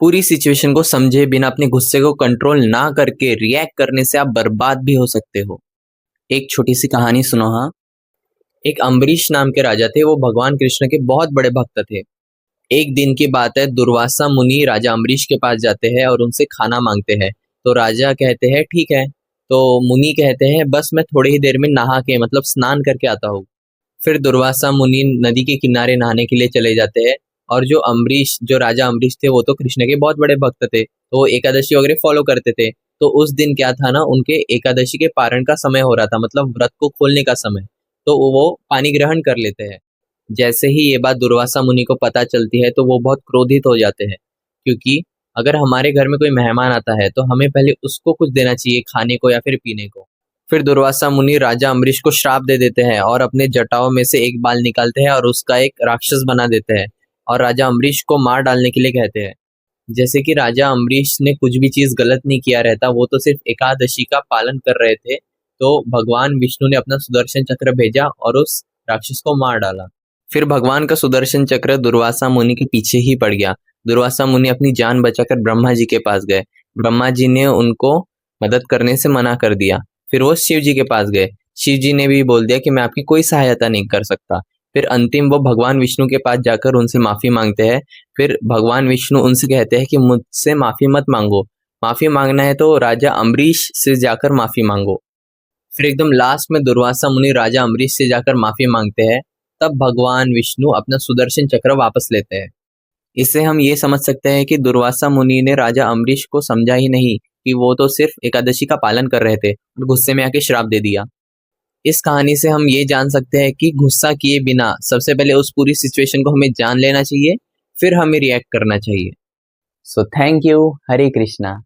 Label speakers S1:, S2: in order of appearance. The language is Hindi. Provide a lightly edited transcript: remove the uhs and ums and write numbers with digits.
S1: पूरी सिचुएशन को समझे बिना अपने गुस्से को कंट्रोल ना करके रिएक्ट करने से आप बर्बाद भी हो सकते हो। एक छोटी सी कहानी सुनो। हाँ, एक अम्बरीश नाम के राजा थे। वो भगवान कृष्ण के बहुत बड़े भक्त थे। एक दिन की बात है, दुर्वासा मुनि राजा अम्बरीश के पास जाते हैं और उनसे खाना मांगते हैं। तो राजा कहते हैं ठीक है। तो मुनि कहते हैं बस मैं थोड़ी ही देर में नहा के मतलब स्नान करके आता हूँ। फिर दुर्वासा मुनि नदी के किनारे नहाने के लिए चले जाते हैं। और जो राजा अम्बरीश थे वो तो कृष्ण के बहुत बड़े भक्त थे, तो वो एकादशी वगैरह फॉलो करते थे। तो उस दिन क्या था ना, उनके एकादशी के पारण का समय हो रहा था, मतलब व्रत को खोलने का समय। तो वो पानी ग्रहण कर लेते हैं। जैसे ही ये बात दुर्वासा मुनि को पता चलती है तो वो बहुत क्रोधित हो जाते हैं, क्योंकि अगर हमारे घर में कोई मेहमान आता है तो हमें पहले उसको कुछ देना चाहिए खाने को या फिर पीने को। फिर दुर्वासा मुनि राजा अम्बरीश को श्राप दे देते हैं और अपने जटाओं में से एक बाल निकालते हैं और उसका एक राक्षस बना देते हैं और राजा अम्बरीश को मार डालने के लिए कहते हैं। जैसे कि राजा अम्बरीश ने कुछ भी चीज गलत नहीं किया रहता, वो तो सिर्फ एकादशी का पालन कर रहे थे। तो भगवान विष्णु ने अपना सुदर्शन चक्र भेजा और उस राक्षस को मार डाला। फिर भगवान का सुदर्शन चक्र दुर्वासा मुनि के पीछे ही पड़ गया। दुर्वासा मुनि अपनी जान बचाकर ब्रह्मा जी के पास गए। ब्रह्मा जी ने उनको मदद करने से मना कर दिया। फिर वो शिव जी के पास गए। शिव जी ने भी बोल दिया कि मैं आपकी कोई सहायता नहीं कर सकता। फिर अंतिम वो भगवान विष्णु के पास जाकर उनसे माफी मांगते हैं। फिर भगवान विष्णु उनसे कहते हैं कि मुझसे माफी मत मांगो, माफी मांगना है तो राजा अम्बरीश से जाकर माफी मांगो। फिर एकदम लास्ट में दुर्वासा मुनि राजा अम्बरीश से जाकर माफी मांगते हैं। तब भगवान विष्णु अपना सुदर्शन चक्र वापस लेते हैं। इससे हम ये समझ सकते हैं कि दुर्वासा मुनि ने राजा अम्बरीश को समझा ही नहीं कि वो तो सिर्फ एकादशी का पालन कर रहे थे और गुस्से में आके श्राप दे दिया। इस कहानी से हम ये जान सकते हैं कि गुस्सा किए बिना सबसे पहले उस पूरी सिचुएशन को हमें जान लेना चाहिए, फिर हमें रिएक्ट करना चाहिए। So thank you. Hare Krishna.